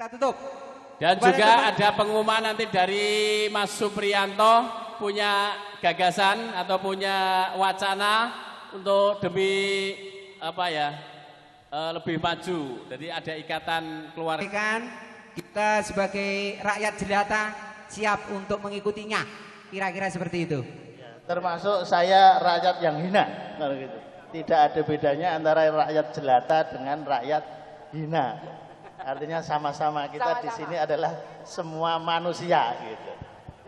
kita tutup. Dan juga ada pengumuman nanti dari Mas Supriyanto punya gagasan atau punya wacana untuk demi apa ya lebih maju. Jadi ada ikatan keluarga. Kita sebagai rakyat jelata siap untuk mengikutinya. Kira-kira seperti itu. Ya, termasuk saya rakyat yang hina, kalau gitu. Tidak ada bedanya antara rakyat jelata dengan rakyat hina. Artinya sama-sama kita di sini adalah semua manusia gitu.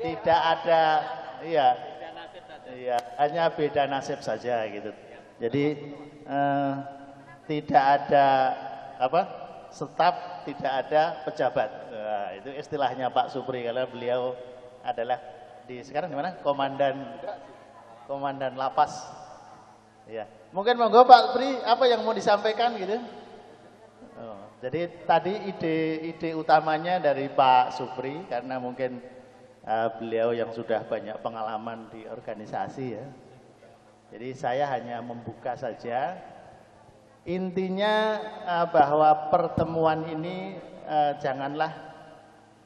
Tidak ada iya hanya beda nasib saja gitu. Jadi tidak ada staf, tidak ada pejabat. Nah, itu istilahnya Pak Supri karena beliau adalah sekarang di mana? Komandan lapas. Ya. Mungkin monggo Pak Supri apa yang mau disampaikan gitu? Jadi tadi ide utamanya dari Pak Supri karena mungkin beliau yang sudah banyak pengalaman di organisasi ya. Jadi saya hanya membuka saja. Intinya bahwa pertemuan ini janganlah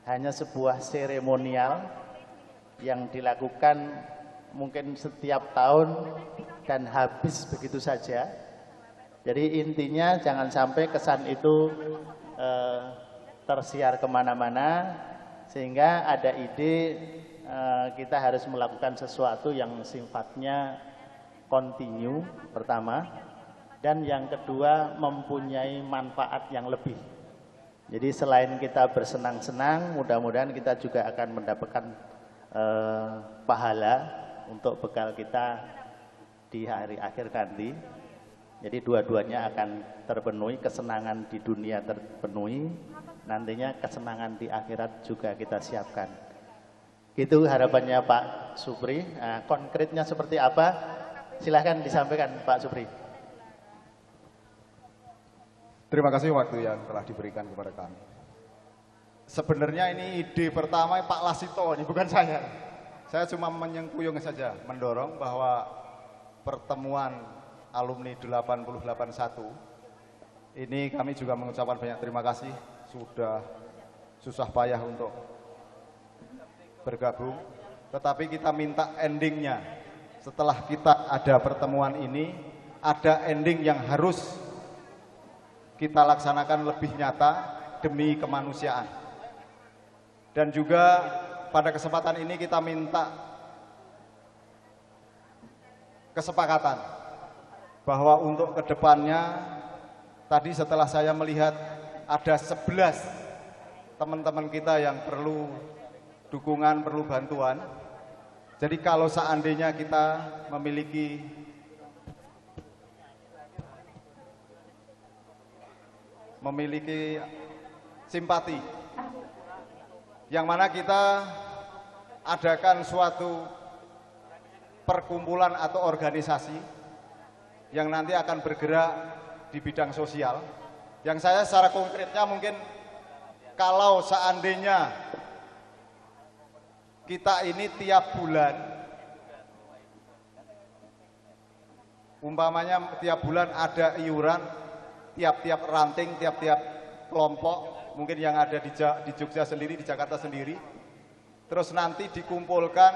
hanya sebuah seremonial yang dilakukan mungkin setiap tahun dan habis begitu saja. Jadi intinya jangan sampai kesan itu tersiar kemana-mana sehingga ada ide kita harus melakukan sesuatu yang sifatnya kontinu pertama dan yang kedua mempunyai manfaat yang lebih. Jadi selain kita bersenang-senang mudah-mudahan kita juga akan mendapatkan pahala untuk bekal kita di hari akhir nanti. Jadi dua-duanya akan terpenuhi, kesenangan di dunia terpenuhi, nantinya kesenangan di akhirat juga kita siapkan. Itu harapannya Pak Supri. Nah, konkretnya seperti apa? Silahkan disampaikan Pak Supri. Terima kasih waktu yang telah diberikan kepada kami. Sebenarnya ini ide pertama Pak Lasito, ini bukan saya. Saya cuma menyengkuyung saja, mendorong bahwa pertemuan alumni 881 ini kami juga mengucapkan banyak terima kasih sudah susah payah untuk bergabung, tetapi kita minta endingnya setelah kita ada pertemuan ini ada ending yang harus kita laksanakan lebih nyata demi kemanusiaan. Dan juga pada kesempatan ini kita minta kesepakatan bahwa untuk kedepannya tadi setelah saya melihat ada 11 teman-teman kita yang perlu dukungan, perlu bantuan. Jadi kalau seandainya kita memiliki simpati yang mana kita adakan suatu perkumpulan atau organisasi yang nanti akan bergerak di bidang sosial. Yang saya secara konkretnya mungkin kalau seandainya kita ini tiap bulan, umpamanya tiap bulan ada iuran, tiap-tiap ranting, tiap-tiap kelompok, mungkin yang ada di Jogja sendiri, di Jakarta sendiri, terus nanti dikumpulkan,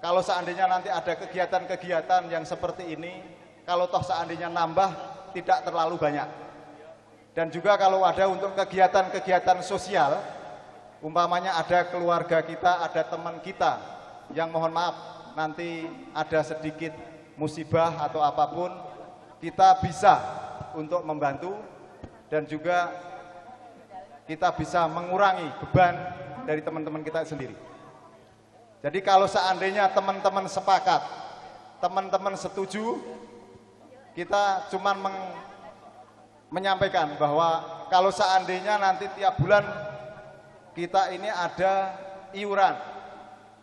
kalau seandainya nanti ada kegiatan-kegiatan yang seperti ini, kalau toh seandainya nambah tidak terlalu banyak. Dan juga kalau ada untuk kegiatan-kegiatan sosial, umpamanya ada keluarga kita, ada teman kita yang mohon maaf nanti ada sedikit musibah atau apapun, kita bisa untuk membantu dan juga kita bisa mengurangi beban dari teman-teman kita sendiri. Jadi kalau seandainya teman-teman sepakat, teman-teman setuju, kita cuma menyampaikan bahwa kalau seandainya nanti tiap bulan kita ini ada iuran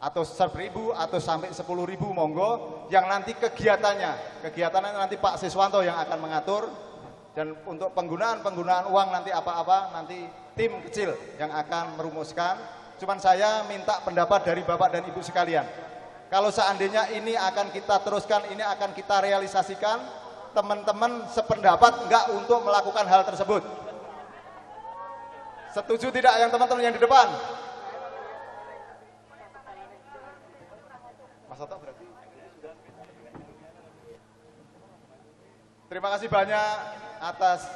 atau 1.000 atau sampai 10.000 monggo, yang nanti kegiatannya nanti Pak Siswanto yang akan mengatur, dan untuk penggunaan uang nanti apa-apa nanti tim kecil yang akan merumuskan. Cuman saya minta pendapat dari Bapak dan Ibu sekalian. Kalau seandainya ini akan kita teruskan, ini akan kita realisasikan, teman-teman sependapat enggak untuk melakukan hal tersebut? Setuju tidak yang teman-teman yang di depan? Mas Toto berarti. Terima kasih banyak atas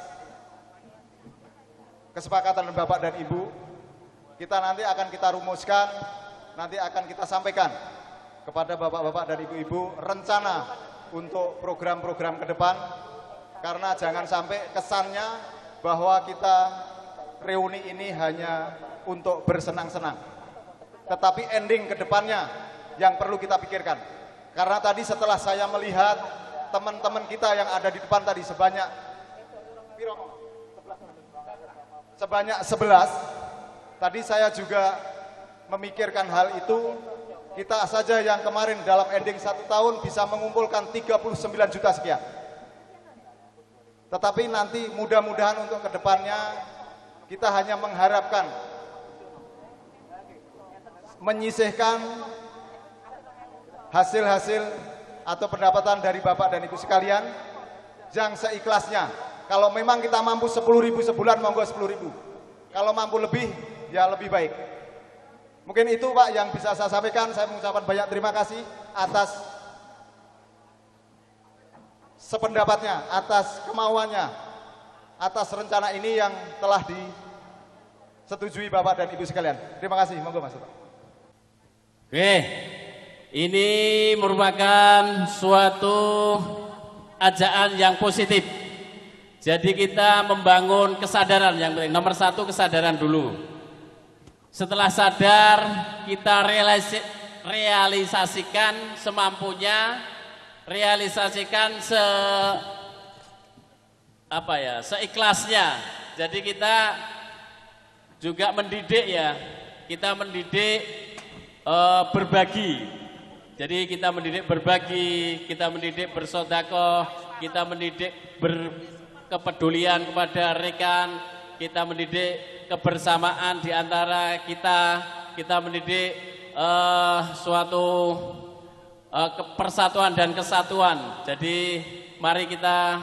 kesepakatan Bapak dan Ibu. Kita nanti akan kita rumuskan, nanti akan kita sampaikan kepada Bapak-Bapak dan Ibu-Ibu rencana untuk program-program ke depan. Karena jangan sampai kesannya bahwa kita reuni ini hanya untuk bersenang-senang. Tetapi ending ke depannya yang perlu kita pikirkan. Karena tadi setelah saya melihat teman-teman kita yang ada di depan tadi sebanyak 11, tadi saya juga memikirkan hal itu. Kita saja yang kemarin dalam ending 1 tahun bisa mengumpulkan 39 juta sekian. Tetapi nanti mudah-mudahan untuk kedepannya kita hanya mengharapkan menyisihkan hasil-hasil atau pendapatan dari Bapak dan Ibu sekalian yang seikhlasnya. Kalau memang kita mampu 10.000 sebulan, monggo 10.000. Kalau mampu lebih, ya lebih baik. Mungkin itu Pak yang bisa saya sampaikan. Saya mengucapkan banyak terima kasih atas sependapatnya, atas kemauannya, atas rencana ini yang telah disetujui Bapak dan Ibu sekalian. Terima kasih, monggo Mas. Oke, ini merupakan suatu ajaan yang positif. Jadi kita membangun kesadaran yang penting. Nomor 1 kesadaran dulu. Setelah sadar, kita realisasikan semampunya, realisasikan seikhlasnya. Jadi kita juga mendidik ya, kita mendidik berbagi. Jadi kita mendidik berbagi, kita mendidik bersedekah, kita mendidik berkepedulian kepada rekan, kita mendidik kebersamaan di antara kita mendidik suatu persatuan dan kesatuan. Jadi mari kita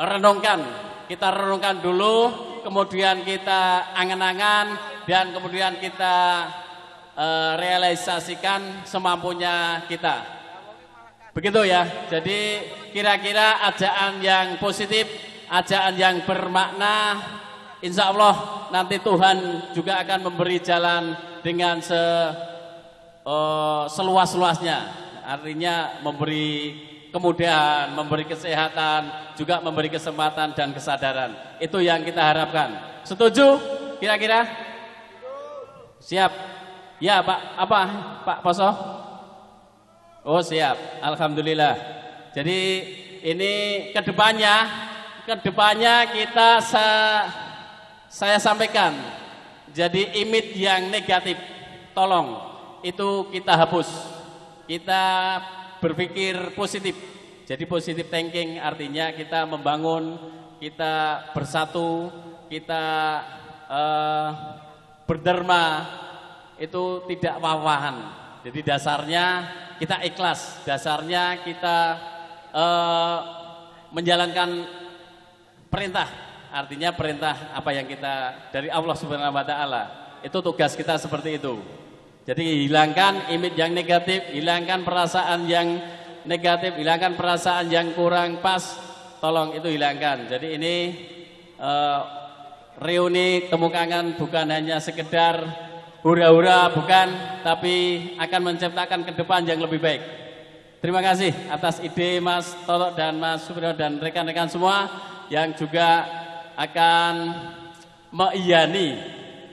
renungkan dulu, kemudian kita angan-angan, dan kemudian kita realisasikan semampunya kita. Begitu ya. Jadi kira-kira ajaan yang positif, ajaan yang bermakna. Insya Allah nanti Tuhan juga akan memberi jalan dengan seluas-luasnya. Artinya memberi kemudahan, memberi kesehatan, juga memberi kesempatan dan kesadaran. Itu yang kita harapkan. Setuju? Kira-kira? Siap? Ya Pak, apa Pak Poso? Oh siap, Alhamdulillah. Jadi ini kedepannya kita saya sampaikan, jadi image yang negatif, tolong itu kita hapus. Kita berpikir positif. Jadi positive thinking artinya kita membangun, kita bersatu, kita berderma, itu tidak wah-wahan. Jadi dasarnya kita ikhlas, dasarnya kita menjalankan perintah. Artinya perintah apa yang kita dari Allah Subhanahu wa taala. Itu tugas kita seperti itu. Jadi hilangkan image yang negatif, hilangkan perasaan yang negatif, hilangkan perasaan yang kurang pas. Tolong itu hilangkan. Jadi ini reuni temu kangen bukan hanya sekedar hura-hura, bukan, tapi akan menciptakan ke depan yang lebih baik. Terima kasih atas ide Mas Toto dan Mas Supriyo dan rekan-rekan semua yang juga akan meiyani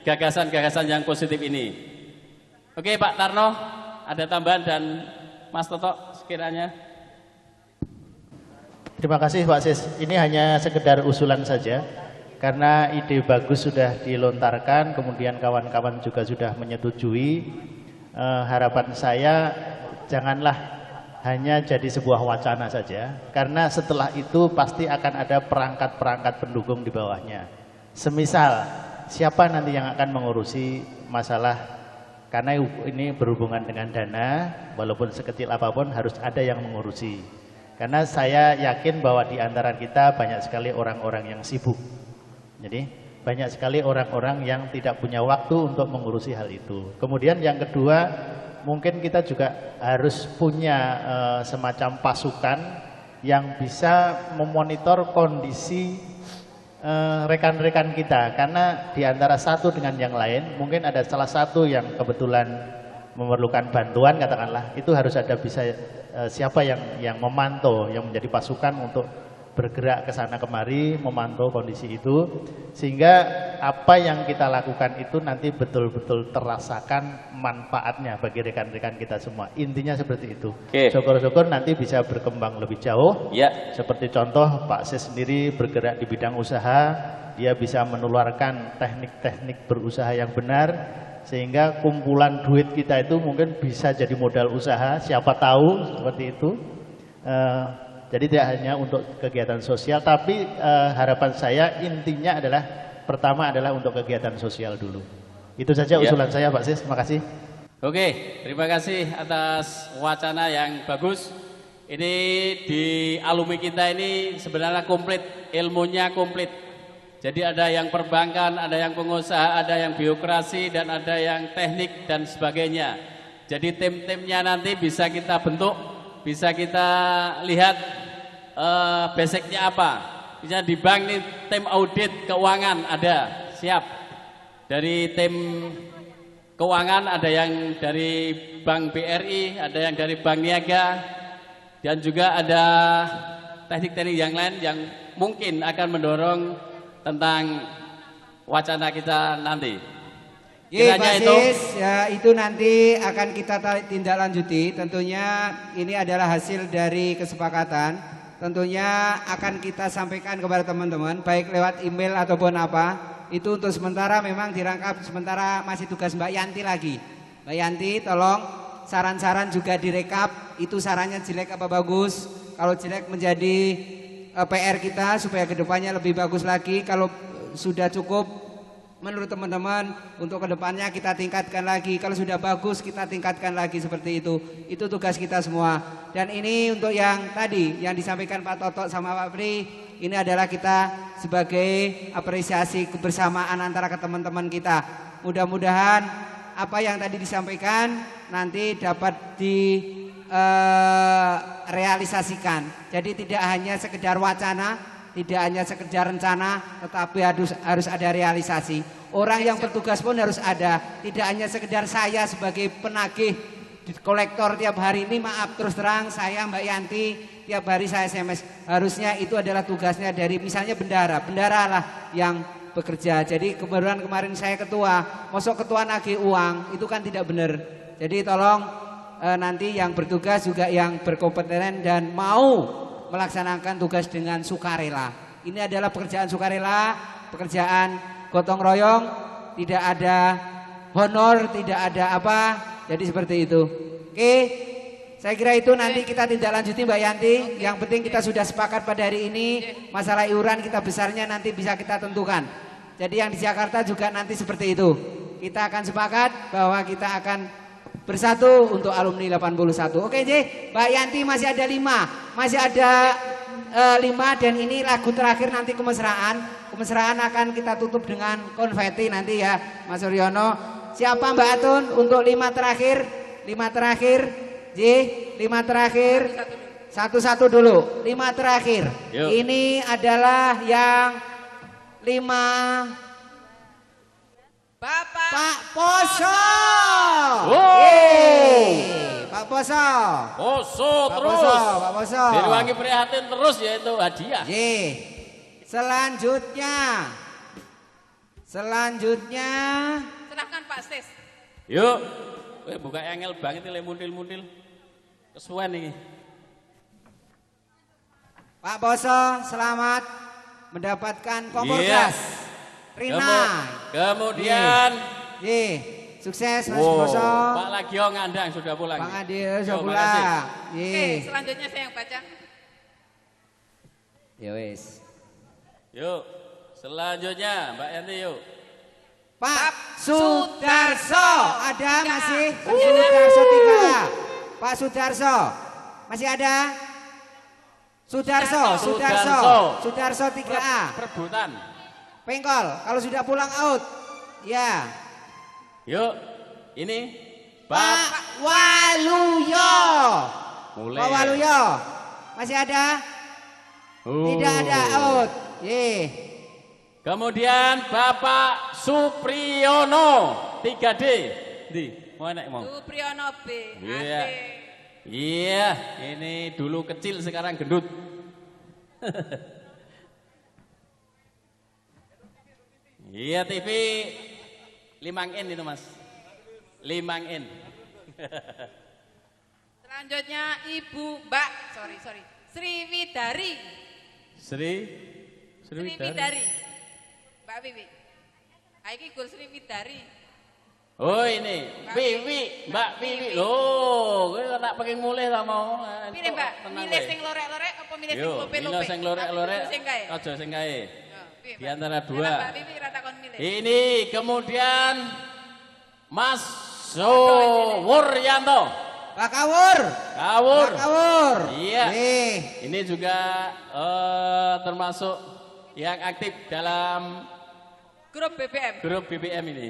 gagasan-gagasan yang positif ini. Oke Pak Tarno, ada tambahan, dan Mas Toto sekiranya. Terima kasih Pak Sis. Ini hanya sekedar usulan saja, karena ide bagus sudah dilontarkan, kemudian kawan-kawan juga sudah menyetujui. Harapan saya janganlah hanya jadi sebuah wacana saja, karena setelah itu pasti akan ada perangkat-perangkat pendukung di bawahnya. Semisal siapa nanti yang akan mengurusi masalah, karena ini berhubungan dengan dana, walaupun sekecil apapun harus ada yang mengurusi. Karena saya yakin bahwa di antara kita banyak sekali orang-orang yang sibuk. Jadi banyak sekali orang-orang yang tidak punya waktu untuk mengurusi hal itu. Kemudian yang kedua, mungkin kita juga harus punya semacam pasukan yang bisa memonitor kondisi rekan-rekan kita, karena di antara satu dengan yang lain mungkin ada salah satu yang kebetulan memerlukan bantuan, katakanlah, itu harus ada bisa siapa yang memantau, yang menjadi pasukan untuk bergerak ke sana kemari memantau kondisi itu, sehingga apa yang kita lakukan itu nanti betul-betul terasakan manfaatnya bagi rekan-rekan kita semua. Intinya seperti itu. Syukur-syukur nanti bisa berkembang lebih jauh. Ya. Seperti contoh Pak Sis sendiri bergerak di bidang usaha, dia bisa menularkan teknik-teknik berusaha yang benar, sehingga kumpulan duit kita itu mungkin bisa jadi modal usaha, siapa tahu seperti itu. Jadi tidak hanya untuk kegiatan sosial, tapi harapan saya intinya adalah, pertama adalah untuk kegiatan sosial dulu. Itu saja usulan saya Pak Sis, terima kasih. Oke, terima kasih atas wacana yang bagus. Ini di alumni kita ini sebenarnya komplit, ilmunya komplit. Jadi ada yang perbankan, ada yang pengusaha, ada yang birokrasi, dan ada yang teknik dan sebagainya. Jadi tim-timnya nanti bisa kita bentuk, bisa kita lihat basicnya apa. Misalnya di bank nih tim audit keuangan ada, siap. Dari tim keuangan ada yang dari Bank BRI, ada yang dari Bank Niaga, dan juga ada teknik-teknik yang lain yang mungkin akan mendorong tentang wacana kita nanti. Pak Sis, ya itu nanti akan kita tindak lanjuti. Tentunya ini adalah hasil dari kesepakatan. Tentunya akan kita sampaikan kepada teman-teman, baik lewat email ataupun apa. Itu untuk sementara memang dirangkap, sementara masih tugas Mbak Yanti lagi. Mbak Yanti tolong saran-saran juga direkap, itu sarannya jelek apa bagus. Kalau jelek menjadi PR kita supaya kedepannya lebih bagus lagi. Kalau sudah cukup menurut teman-teman, untuk kedepannya kita tingkatkan lagi. Kalau sudah bagus kita tingkatkan lagi, seperti itu. Itu tugas kita semua. Dan ini untuk yang tadi yang disampaikan Pak Toto sama Pak Pri, ini adalah kita sebagai apresiasi kebersamaan antara ke teman-teman kita. Mudah-mudahan apa yang tadi disampaikan nanti dapat direalisasikan. Jadi tidak hanya sekedar wacana, tidak hanya sekedar rencana, tetapi harus ada realisasi. Orang yang bertugas pun harus ada. Tidak hanya sekedar saya sebagai penagih kolektor tiap hari ini, maaf terus terang saya Mbak Yanti tiap hari saya SMS. Harusnya itu adalah tugasnya dari misalnya bendara lah yang bekerja. Jadi kemarin saya ketua, masuk ketua nagih uang, itu kan tidak benar. Jadi tolong nanti yang bertugas juga yang berkompeten dan mau melaksanakan tugas dengan sukarela. Ini adalah pekerjaan sukarela, pekerjaan gotong royong, tidak ada honor, tidak ada apa. Jadi seperti itu. Oke, saya kira itu nanti kita tindak lanjuti Mbak Yanti. Yang penting kita sudah sepakat pada hari ini. Masalah iuran kita besarnya nanti bisa kita tentukan. Jadi yang di Jakarta juga nanti seperti itu. Kita akan sepakat bahwa kita akan bersatu untuk alumni 81. Oke J, Mbak Yanti masih ada 5. Masih ada 5 dan ini lagu terakhir nanti kemesraan. Kemesraan akan kita tutup dengan konfeti nanti ya Mas Suryono. Siapa Mbak Atun untuk 5 terakhir? 5 terakhir. J, 5 terakhir. Satu-satu dulu. 5 terakhir. Yuk. Ini adalah yang 5 Pak Poso. Pak Poso. Poso Pak terus. Poso, Pak Poso. Diruangi prihatin terus, yaitu hadiah. Selanjutnya Serahkan Pak Sis. Yuk. Buka engel banget ini muntil-muntil. Kesuwen ini. Pak Poso selamat mendapatkan kompor gas. Rina. Kemudian sukses Mas Poso. Pak Lagio ngandang sudah pulang. Pak Adil sudah Yo, pulang. Oke, selanjutnya saya yang baca. Ya wis. Yuk, selanjutnya Mbak Yanti yuk. Pak Sudarso ada masih? Pak Sudarso 3. Pak Sudarso masih ada? Sudarso 3A. Perebutan. Pengkol. Kalau sudah pulang out. Ya. Yuk, ini Pak Waluyo. mulai. Pak Waluyo. Masih ada? Tidak ada out. Kemudian Bapak Supriyono 3D. Di, mau naik mau. Supriyono B. Iya. Asik. Iya, ini dulu kecil sekarang gendut. Iya TV 5N itu Mas. 5N. Selanjutnya Ibu Mbak, sorry. Sriwidari. Sriwidari. Mbak Wiwi. Iki Gul Sriwidari. Oh ini, Wiwi, Mbak Wiwi. Loh, kowe tak pengen mulih ta mau. Pilih Mbak, milih sing lorek-lorek apa milih sing lope-lope? Milih sing lorek-lorek. Sing kae. Aja sing kae. Piye, Di Mbak? antara Karena dua. Mbak Wiwi rata kon milih. Ini kemudian Mas Sowuryanto. Pak Kawur. Kawur. Pak Kawur. Iya. Ini juga termasuk yang aktif dalam Grup BBM. grup BBM ini.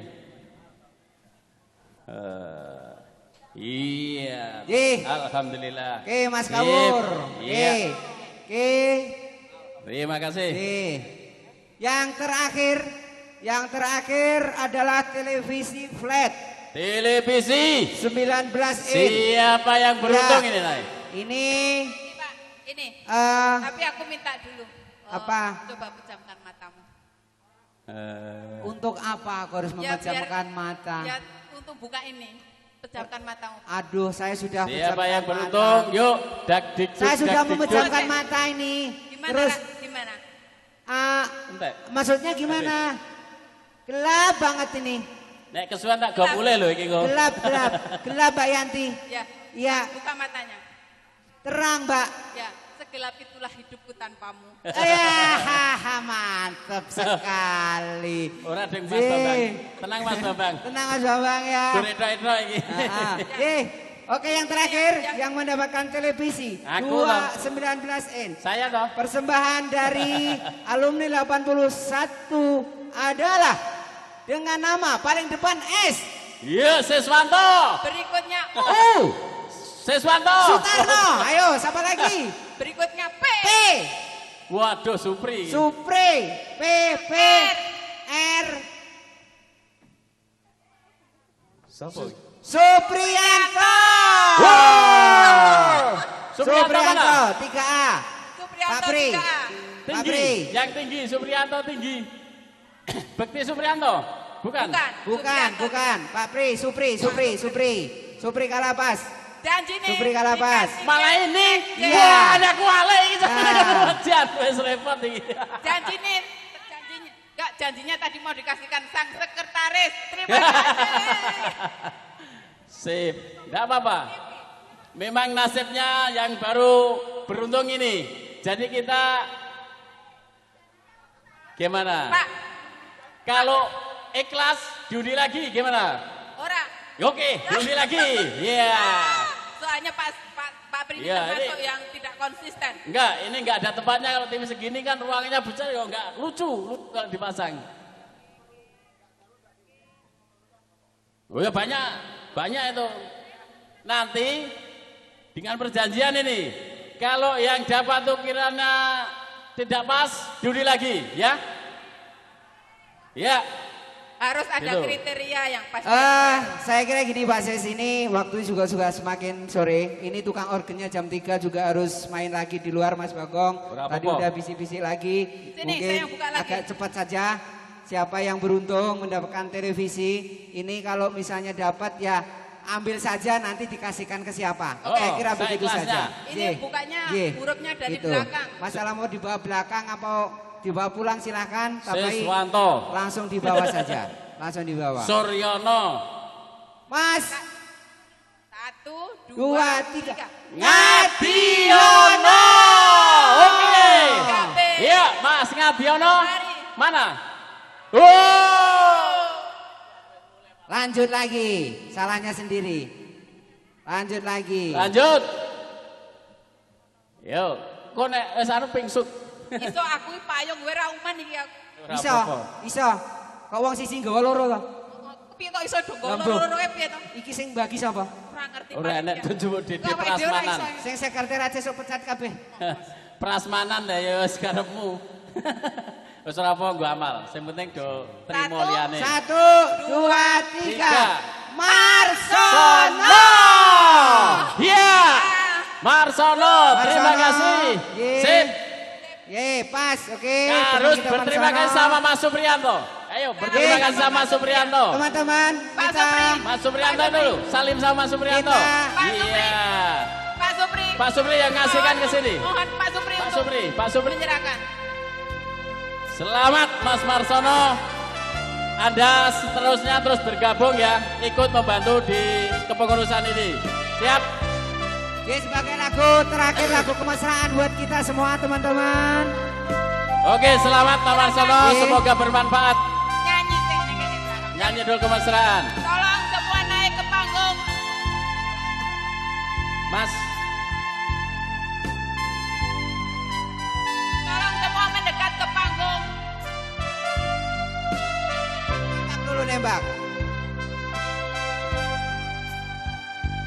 Iya. Alhamdulillah. Oke, Mas Kawur. Iya. Oke. Terima kasih. Yang terakhir adalah televisi flat Televisi. 19 inch. Siapa yang beruntung Ya. ini, Nay? Ini Ini Pak, ini. eh, Tapi aku minta dulu. Apa? Coba pejamkan matamu. untuk apa aku harus memejamkan mata? Ya, untuk buka ini. Pejamkan matamu. Aduh, saya sudah Siapa memejamkan yang mata. beruntung? Yuk, dak dik duk, Saya sudah dak, dik, duk. memejamkan mata ini. Gimana? Terus Gimana? Entek. maksudnya gimana? Gelap banget ini. Nek kesuwen tak gak boleh lho iki kok. Gelap. Gelap Mbak Yanti. Ya. Iya, Buka matanya. terang Mbak. Ya, segelap itulah hidupku tanpamu. Mantap sekali. Ora deng Mas Bambang. Tenang Mas Bambang. Tenang Mas Bambang ya. Dure-dure iki. Oke yang terakhir yang mendapatkan televisi Aku, 19 inch. Saya toh. Persembahan dari alumni 81 adalah dengan nama paling depan S. Iya, Siswanto. Berikutnya Siswanto. Sutarno. Ayo, siapa lagi? Berikutnya P. P. Waduh, Supri. Supri. P. R. Siapa? Supriyanto. Supriyanto mana? 3A. Supriyanto Papri. 3A. Tinggi. Papri. Yang tinggi Supriyanto tinggi. Bekti Supriyanto. Bukan. Bukan. Pak Pri, Supri Kalapas. Janjine. Supri Kalapas. Malah ini. Iya. Wah, ada kuale iki. Nah. Jan wis repot iki. Janjinya. Enggak, janjinya tadi mau dikasihkan sang sekretaris. Terima kasih. Sip, enggak apa-apa. Memang nasibnya yang baru beruntung ini. Jadi kita gimana? Pak, Kalau ikhlas diundi lagi gimana? orang. Oke, diundi lagi. Iya. Soalnya Pak Pri ini Iya, termasuk ini- yang tidak konsisten. Enggak, ini enggak ada tempatnya kalau TV segini kan ruangnya besar ya enggak lucu kalau dipasang. Oh ya banyak itu. Nanti dengan perjanjian ini, kalau yang dapat tuh kiranya tidak pas, diundi lagi, ya? Ya. Harus ada Gitu. kriteria yang pasti. Saya kira gini Pak Ses, ini waktu juga semakin sore. Ini tukang organnya jam 3 juga harus main lagi di luar Mas Bagong. Berapa, Tadi Po? udah bisik-bisik lagi. Sini, Mungkin saya yang buka lagi. agak cepat saja. Siapa yang beruntung mendapatkan televisi, ini kalau misalnya dapat ya ambil saja nanti dikasihkan ke siapa. Oh, Saya kira saya begitu ikhlasnya. saja. Ini Ye. bukanya Ye. hurufnya dari Gitu. belakang. Masalah mau dibawa belakang apa dibawa pulang silahkan. Tapi Siswanto, langsung dibawa saja. Langsung dibawa. Suryono, Mas. 1, 2, 2, 3. 3. Ngadiono. Oke. Gabe. Iya, Mas Ngadiono. Mari. Mana? Oh. Lanjut lagi, salahnya sendiri. Lanjut lagi. Lanjut. Yo, kok nek wis anu pingsut. Iso aku payung gue rauman iki aku. Ora Iso, apa-apa. iso. Kok wong sisi nggawa loro to? Piye kok iso dong Lambo. loro-loro piye to? Iki sing bagi sapa? Ora ngerti. Ora enek tunjuk dede Lah, awake dhewe ora prasmanan. iso. Sing sekretar aja sok pecat kabeh. Prasmanan lah ya wis karepmu. Wis ora apa nggo amal. Sing penting do trimo Satu. liyane. 1, 2, 3. Marsono. Iya. Marsono, terima Marsono. kasih. Ye. Sip. Ye, pas. Oke. Harus Kita berterima Marsono. kasih sama Mas Supriyanto. Ayo berterima Ye. kasih sama Mas Supriyanto. Teman-teman, Pak kita Supri. Mas Supriyanto dulu, salim sama Mas Supriyanto. Kita- Pak Supri. Iya. Pak Supri. Pak Supri yang ngasihkan ke sini. Mohon Pak Supri Pak untuk Supri, Pak Supri. menyerahkan. Selamat Mas Marsono. Anda seterusnya terus bergabung ya, ikut membantu di kepengurusan ini. Siap? Ye, sebagai lagu terakhir, lagu kemesraan buat kita semua teman-teman. Oke, selamat Pak Marsono, Oke. semoga bermanfaat. Nyanyi sing ning kene belakang. Nyanyi dulu kemesraan. Tolong semua naik ke panggung. Mas, Tolong semua mendekat ke panggung. Tembak dulu nembak.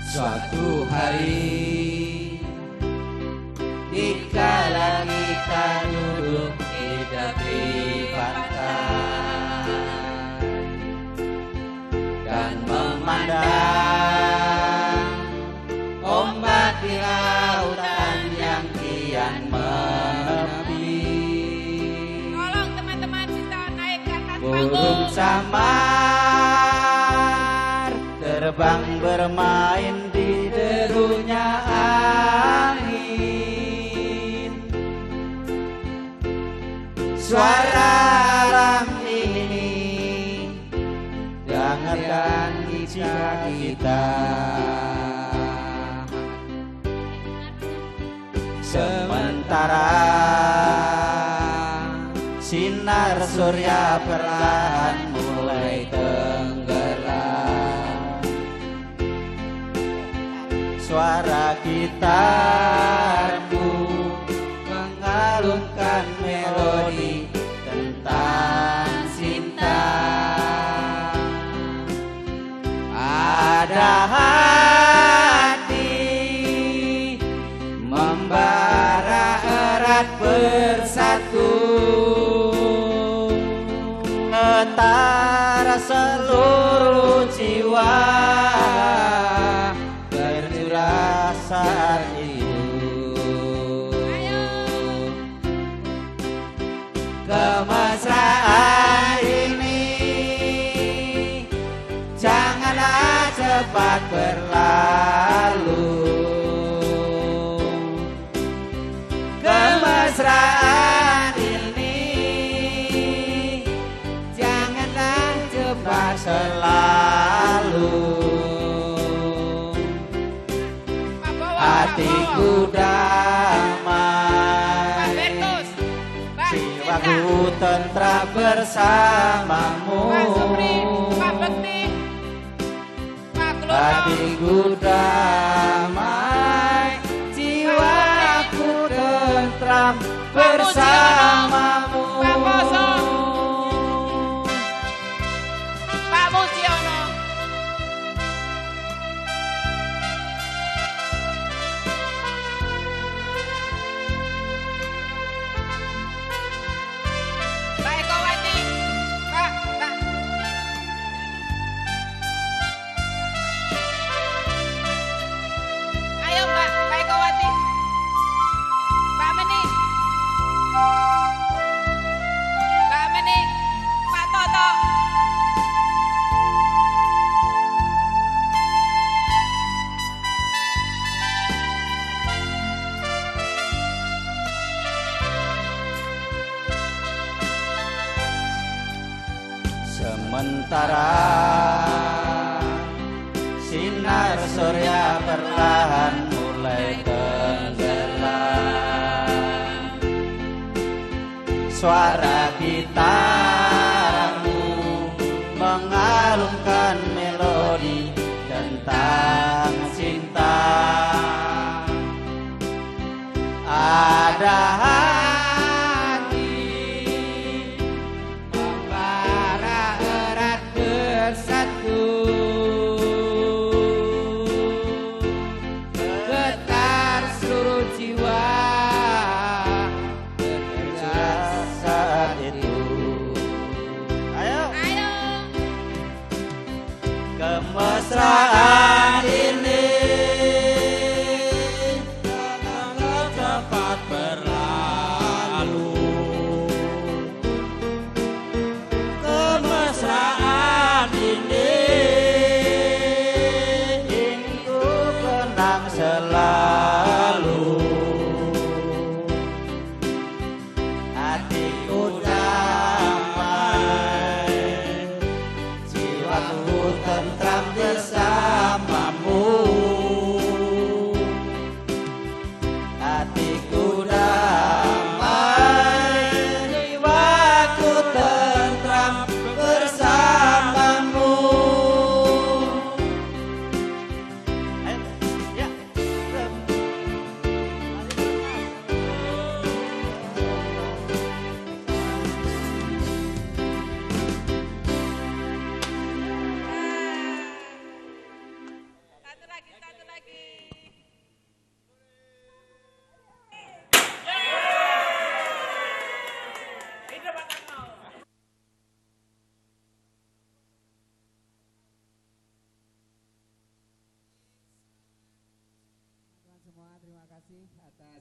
Suatu hari dikala kita duduk di tepi pantai dan memandang ombak di lautan yang kian menepi. Tolong teman-teman bisa naik ke atas Burung panggung. samar terbang bermain di derunya angin. Suara alam ini dengarkan jika kita sementara sinar surya perlahan mulai tenggelam. Suara gitarku mengalunkan melodi tentang cinta. Ada hati membara erat bersatu, getar seluruh jiwa berjurah saat itu. Kemesraan ini janganlah cepat berlalu. Kemesraan ini janganlah cepat selalu. Pak Bowo, Hatiku Pak damai, Bertus, Mbak jiwaku Cinta, tentram bersamamu. Pak Supri, Pak Bekti, Pak Gloto, Hatiku damai, jiwaku tentram bersamamu. Pak Poso, Pak Mujiono. Mbak Ekowati, Mbak. Ayo Mbak Ekowati. Mbak Meni. Mbak Meni, Pak Toto. Sementara sinar surya perlahan mulai tenggelam, suara gitarmu mengalunkan melodi tentang cinta. Ada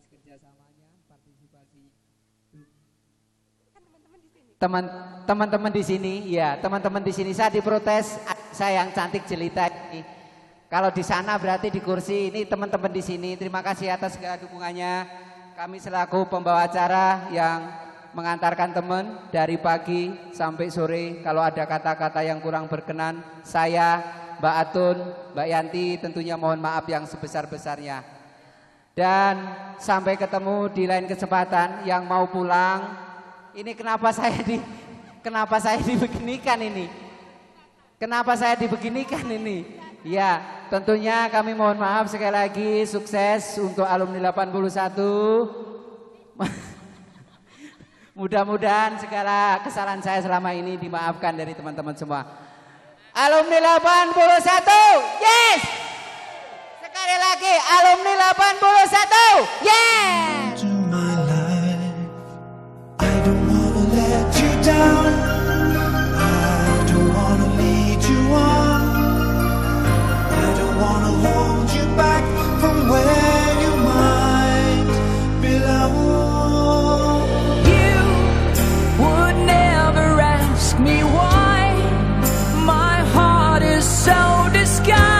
atas kerjasamanya, partisipasi teman-teman di sini. Ya, teman-teman di sini saya diprotes, saya yang cantik jelita ini. Kalau di sana berarti di kursi, ini teman-teman di sini. Terima kasih atas segala dukungannya. Kami selaku pembawa acara yang mengantarkan teman dari pagi sampai sore. Kalau ada kata-kata yang kurang berkenan, saya, Mbak Atun, Mbak Yanti tentunya mohon maaf yang sebesar-besarnya. Dan sampai ketemu di lain kesempatan. Yang mau pulang, ini kenapa saya dibeginikan ini? Kenapa saya dibeginikan ini? Ya, tentunya kami mohon maaf sekali lagi. Sukses untuk alumni 81. Mudah-mudahan segala kesalahan saya selama ini dimaafkan dari teman-teman semua. Alumni 81, yes! Sekali lagi, alumni 81, yes! To my life, I don't wanna let you down. I don't wanna lead you on. I don't wanna hold you back from where you might belong. You would never ask me why. My heart is so disguised.